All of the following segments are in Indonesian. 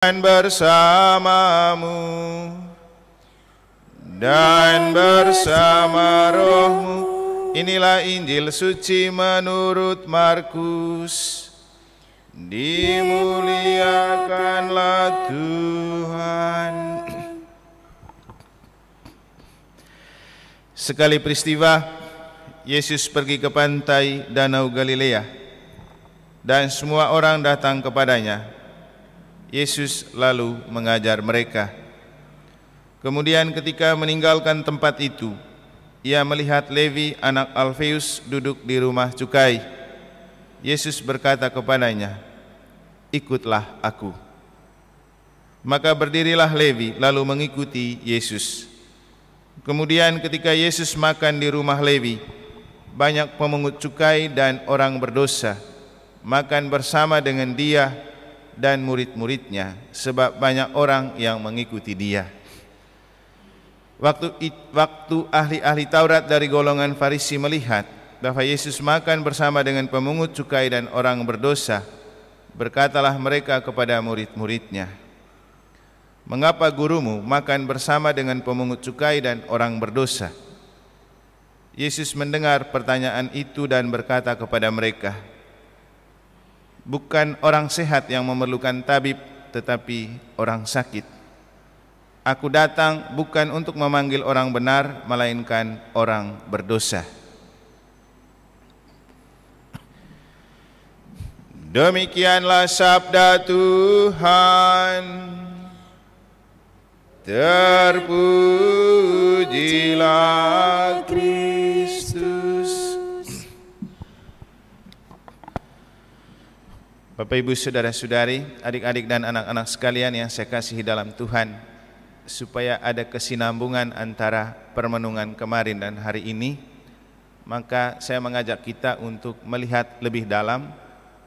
dan bersamamu dan bersama rohmu. Inilah Injil suci menurut Markus. Dimuliakanlah Tuhan. Sekali peristiwa, Yesus pergi ke pantai Danau Galilea dan semua orang datang kepadanya. Yesus lalu mengajar mereka. Kemudian ketika meninggalkan tempat itu, ia melihat Levi anak Alfeus duduk di rumah cukai. Yesus berkata kepadanya, "Ikutlah aku." Maka berdirilah Levi lalu mengikuti Yesus. Kemudian ketika Yesus makan di rumah Levi, banyak pemungut cukai dan orang berdosa makan bersama dengan dia dan murid-muridnya, sebab banyak orang yang mengikuti dia. Waktu ahli-ahli Taurat dari golongan Farisi melihat bahwa Yesus makan bersama dengan pemungut cukai dan orang berdosa, berkatalah mereka kepada murid-muridnya, "Mengapa gurumu makan bersama dengan pemungut cukai dan orang berdosa?" Yesus mendengar pertanyaan itu dan berkata kepada mereka, "Bukan orang sehat yang memerlukan tabib, tetapi orang sakit. Aku datang bukan untuk memanggil orang benar, melainkan orang berdosa." Demikianlah sabda Tuhan. Terpujilah Kristus. Bapak, Ibu, saudara-saudari, adik-adik dan anak-anak sekalian yang saya kasihi dalam Tuhan, supaya ada kesinambungan antara permenungan kemarin dan hari ini, maka saya mengajak kita untuk melihat lebih dalam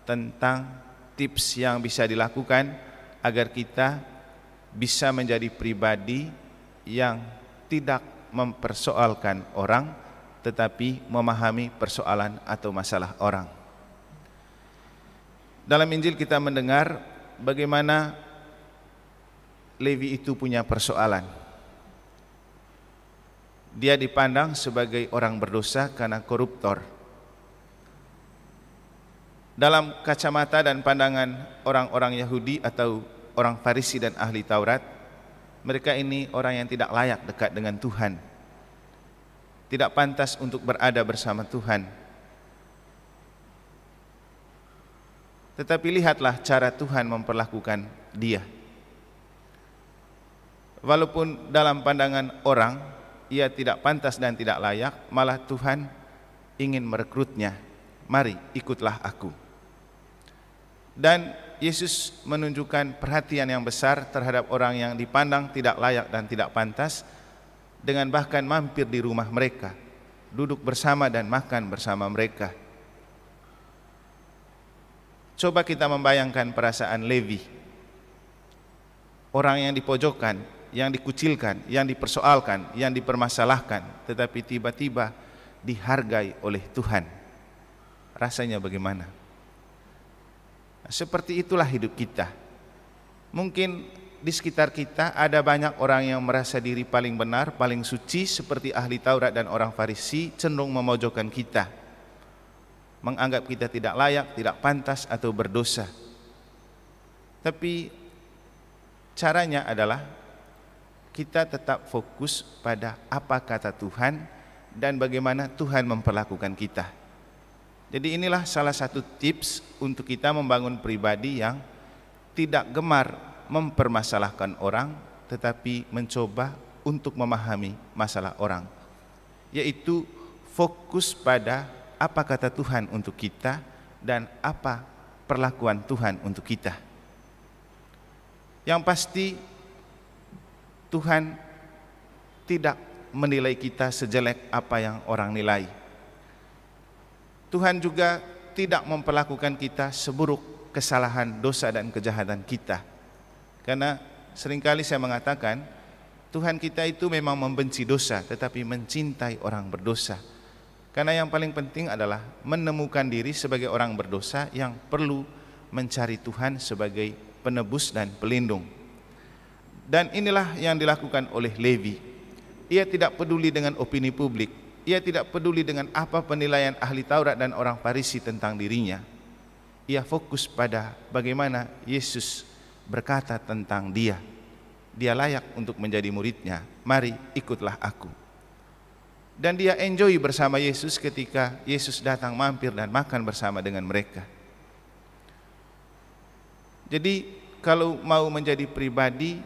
tentang tips yang bisa dilakukan agar kita bisa menjadi pribadi yang tidak mempersoalkan orang, tetapi memahami persoalan atau masalah orang. Dalam Injil kita mendengar bagaimana Levi itu punya persoalan. Dia dipandang sebagai orang berdosa karena koruptor. Dalam kacamata dan pandangan orang-orang Yahudi atau orang Farisi dan ahli Taurat, mereka ini orang yang tidak layak dekat dengan Tuhan, tidak pantas untuk berada bersama Tuhan. Tetapi lihatlah cara Tuhan memperlakukan dia. Walaupun dalam pandangan orang ia tidak pantas dan tidak layak, malah Tuhan ingin merekrutnya. "Mari, ikutlah aku." Dan Yesus menunjukkan perhatian yang besar terhadap orang yang dipandang tidak layak dan tidak pantas, dengan bahkan mampir di rumah mereka, duduk bersama dan makan bersama mereka. Coba kita membayangkan perasaan Levi, orang yang dipojokkan, yang dikucilkan, yang dipersoalkan, yang dipermasalahkan, tetapi tiba-tiba dihargai oleh Tuhan. Rasanya bagaimana? Seperti itulah hidup kita. Mungkin di sekitar kita ada banyak orang yang merasa diri paling benar, paling suci, seperti ahli Taurat dan orang Farisi, cenderung memojokkan kita, menganggap kita tidak layak, tidak pantas atau berdosa. Tapi caranya adalah kita tetap fokus pada apa kata Tuhan dan bagaimana Tuhan memperlakukan kita. Jadi inilah salah satu tips untuk kita membangun pribadi yang tidak gemar mempermasalahkan orang, tetapi mencoba untuk memahami masalah orang, yaitu fokus pada apa kata Tuhan untuk kita dan apa perlakuan Tuhan untuk kita. Yang pasti Tuhan tidak menilai kita sejelek apa yang orang nilai. Tuhan juga tidak memperlakukan kita seburuk kesalahan, dosa dan kejahatan kita. Karena seringkali saya mengatakan Tuhan kita itu memang membenci dosa, tetapi mencintai orang berdosa. Karena yang paling penting adalah menemukan diri sebagai orang berdosa yang perlu mencari Tuhan sebagai penebus dan pelindung. Dan inilah yang dilakukan oleh Levi. Ia tidak peduli dengan opini publik, ia tidak peduli dengan apa penilaian ahli Taurat dan orang Farisi tentang dirinya. Ia fokus pada bagaimana Yesus berkata tentang dia layak untuk menjadi muridnya, mari ikutlah aku. Dan dia enjoy bersama Yesus ketika Yesus datang mampir dan makan bersama dengan mereka. Jadi kalau mau menjadi pribadi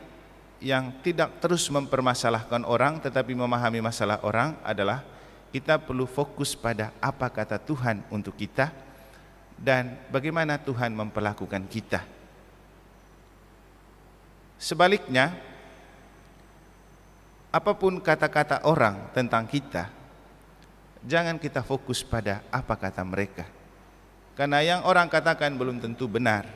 yang tidak terus mempermasalahkan orang tetapi memahami masalah orang adalah kita perlu fokus pada apa kata Tuhan untuk kita dan bagaimana Tuhan memperlakukan kita. Sebaliknya, apapun kata-kata orang tentang kita, jangan kita fokus pada apa kata mereka. Karena yang orang katakan belum tentu benar.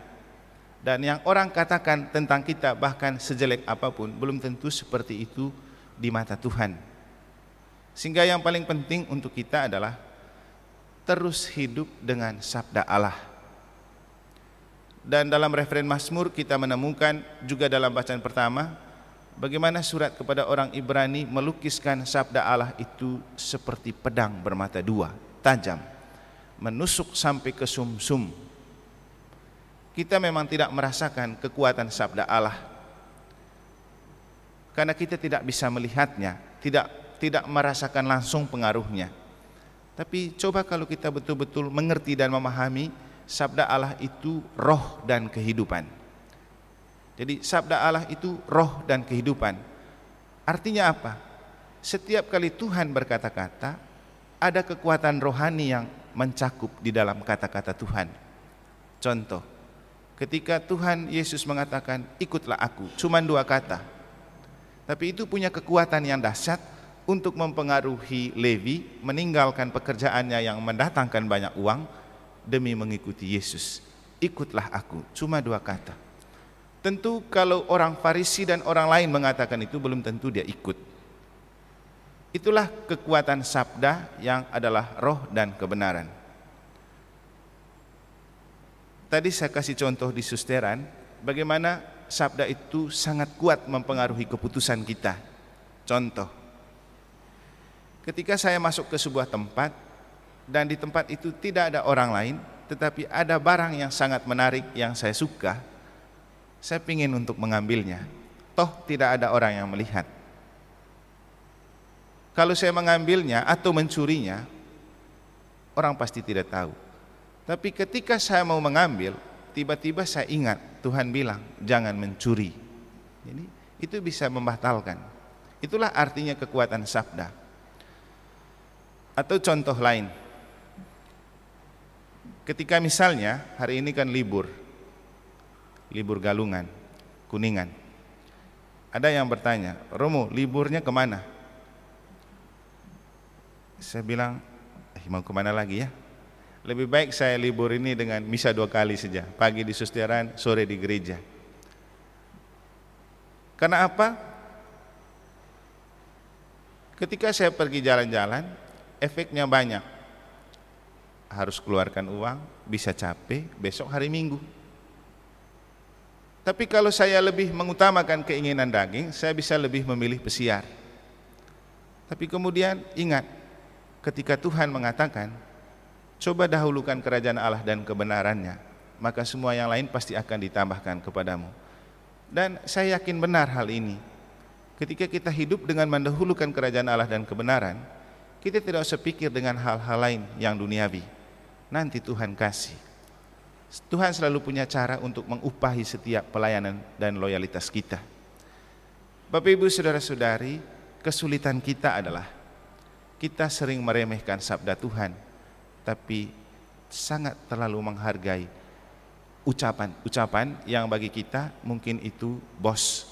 Dan yang orang katakan tentang kita bahkan sejelek apapun belum tentu seperti itu di mata Tuhan. Sehingga yang paling penting untuk kita adalah terus hidup dengan sabda Allah. Dan dalam referen Mazmur kita menemukan juga dalam bacaan pertama bagaimana surat kepada orang Ibrani melukiskan sabda Allah itu seperti pedang bermata dua, tajam, menusuk sampai ke sumsum. Kita memang tidak merasakan kekuatan sabda Allah karena kita tidak bisa melihatnya, tidak merasakan langsung pengaruhnya. Tapi coba kalau kita betul-betul mengerti dan memahami sabda Allah itu roh dan kehidupan. Jadi sabda Allah itu roh dan kehidupan. Artinya apa? Setiap kali Tuhan berkata-kata, ada kekuatan rohani yang mencakup di dalam kata-kata Tuhan. Contoh, ketika Tuhan Yesus mengatakan ikutlah aku, cuma 2 kata, tapi itu punya kekuatan yang dahsyat untuk mempengaruhi Levi meninggalkan pekerjaannya yang mendatangkan banyak uang demi mengikuti Yesus. Ikutlah aku, cuma 2 kata. Tentu kalau orang Farisi dan orang lain mengatakan itu belum tentu dia ikut. Itulah kekuatan sabda yang adalah roh dan kebenaran. Tadi saya kasih contoh di susteran, bagaimana sabda itu sangat kuat mempengaruhi keputusan kita. Contoh, ketika saya masuk ke sebuah tempat, dan di tempat itu tidak ada orang lain, tetapi ada barang yang sangat menarik yang saya suka, saya ingin untuk mengambilnya. Toh tidak ada orang yang melihat. Kalau saya mengambilnya atau mencurinya, orang pasti tidak tahu. Tapi ketika saya mau mengambil, tiba-tiba saya ingat Tuhan bilang jangan mencuri. Jadi itu bisa membatalkan. Itulah artinya kekuatan sabda. Atau contoh lain, ketika misalnya hari ini kan libur Galungan, Kuningan. Ada yang bertanya, Romo liburnya kemana? Saya bilang, mau kemana lagi ya? Lebih baik saya libur ini dengan misa 2 kali saja, pagi di susteran, sore di gereja. Karena apa? Ketika saya pergi jalan-jalan, efeknya banyak. Harus keluarkan uang, bisa capek, besok hari Minggu. Tapi kalau saya lebih mengutamakan keinginan daging, saya bisa lebih memilih pesiar. Tapi kemudian ingat, ketika Tuhan mengatakan, coba dahulukan kerajaan Allah dan kebenarannya, maka semua yang lain pasti akan ditambahkan kepadamu. Dan saya yakin benar hal ini. Ketika kita hidup dengan mendahulukan kerajaan Allah dan kebenaran, kita tidak usah pikir dengan hal-hal lain yang duniawi. Nanti Tuhan kasih. Tuhan selalu punya cara untuk mengupahi setiap pelayanan dan loyalitas kita. Bapak Ibu saudara-saudari, kesulitan kita adalah kita sering meremehkan sabda Tuhan, tapi sangat terlalu menghargai ucapan-ucapan yang bagi kita mungkin itu bos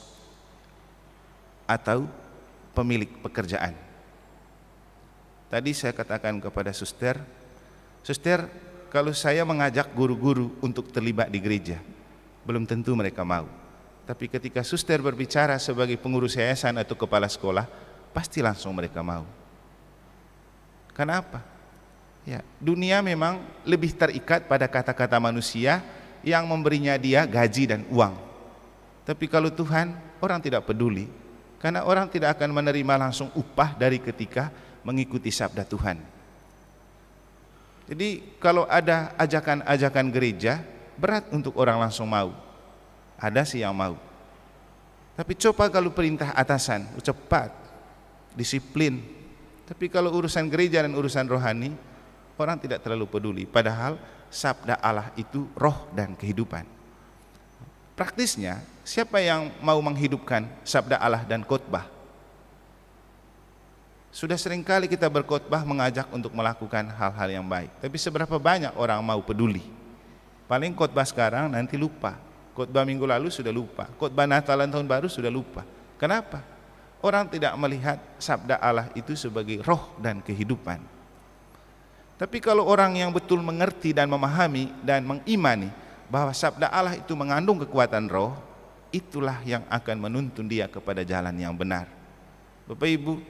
atau pemilik pekerjaan. Tadi saya katakan kepada suster, kalau saya mengajak guru-guru untuk terlibat di gereja, belum tentu mereka mau. Tapi ketika suster berbicara sebagai pengurus yayasan atau kepala sekolah, pasti langsung mereka mau. Kenapa? Ya, dunia memang lebih terikat pada kata-kata manusia yang memberinya dia gaji dan uang. Tapi kalau Tuhan, orang tidak peduli, karena orang tidak akan menerima langsung upah dari ketika mengikuti sabda Tuhan. Jadi kalau ada ajakan-ajakan gereja, berat untuk orang langsung mau. Ada sih yang mau. Tapi coba kalau perintah atasan, cepat, disiplin. Tapi kalau urusan gereja dan urusan rohani, orang tidak terlalu peduli. Padahal sabda Allah itu roh dan kehidupan. Praktisnya, siapa yang mau menghidupkan sabda Allah dan khotbah? Sudah seringkali kita berkhotbah mengajak untuk melakukan hal-hal yang baik. Tapi seberapa banyak orang mau peduli? Paling khotbah sekarang nanti lupa. Khotbah minggu lalu sudah lupa. Khotbah Natalan tahun baru sudah lupa. Kenapa? Orang tidak melihat sabda Allah itu sebagai roh dan kehidupan. Tapi kalau orang yang betul mengerti dan memahami dan mengimani bahwa sabda Allah itu mengandung kekuatan roh, itulah yang akan menuntun dia kepada jalan yang benar. Bapak Ibu,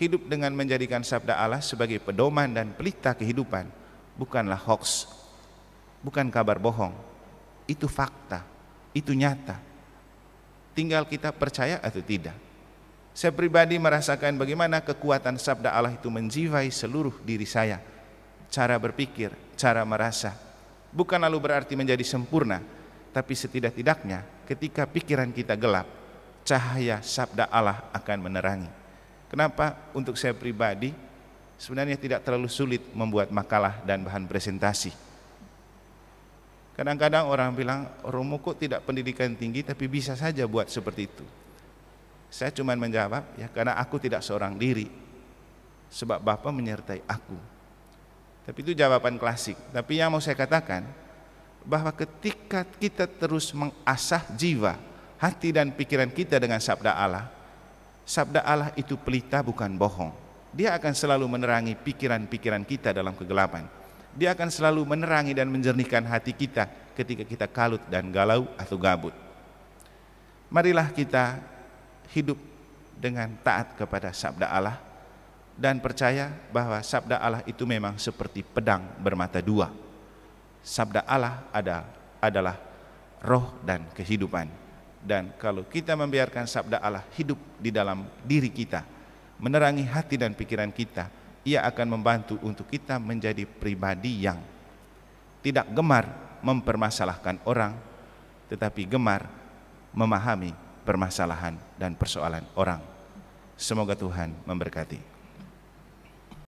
hidup dengan menjadikan sabda Allah sebagai pedoman dan pelita kehidupan bukanlah hoax, bukan kabar bohong. Itu fakta, itu nyata. Tinggal kita percaya atau tidak. Saya pribadi merasakan bagaimana kekuatan sabda Allah itu menjiwai seluruh diri saya. Cara berpikir, cara merasa. Bukan lalu berarti menjadi sempurna, tapi setidak-tidaknya ketika pikiran kita gelap, cahaya sabda Allah akan menerangi. Kenapa? Untuk saya pribadi sebenarnya tidak terlalu sulit membuat makalah dan bahan presentasi. Kadang-kadang orang bilang, Romo kok tidak pendidikan tinggi tapi bisa saja buat seperti itu. Saya cuma menjawab, ya karena aku tidak seorang diri, sebab Bapa menyertai aku. Tapi itu jawaban klasik. Tapi yang mau saya katakan, bahwa ketika kita terus mengasah jiwa, hati dan pikiran kita dengan sabda Allah itu pelita bukan bohong. Dia akan selalu menerangi pikiran-pikiran kita dalam kegelapan. Dia akan selalu menerangi dan menjernihkan hati kita ketika kita kalut dan galau atau gabut. Marilah kita hidup dengan taat kepada sabda Allah dan percaya bahwa sabda Allah itu memang seperti pedang bermata dua. Sabda Allah adalah roh dan kehidupan. Dan kalau kita membiarkan sabda Allah hidup di dalam diri kita, menerangi hati dan pikiran kita, ia akan membantu untuk kita menjadi pribadi yang tidak gemar mempermasalahkan orang, tetapi gemar memahami permasalahan dan persoalan orang. Semoga Tuhan memberkati.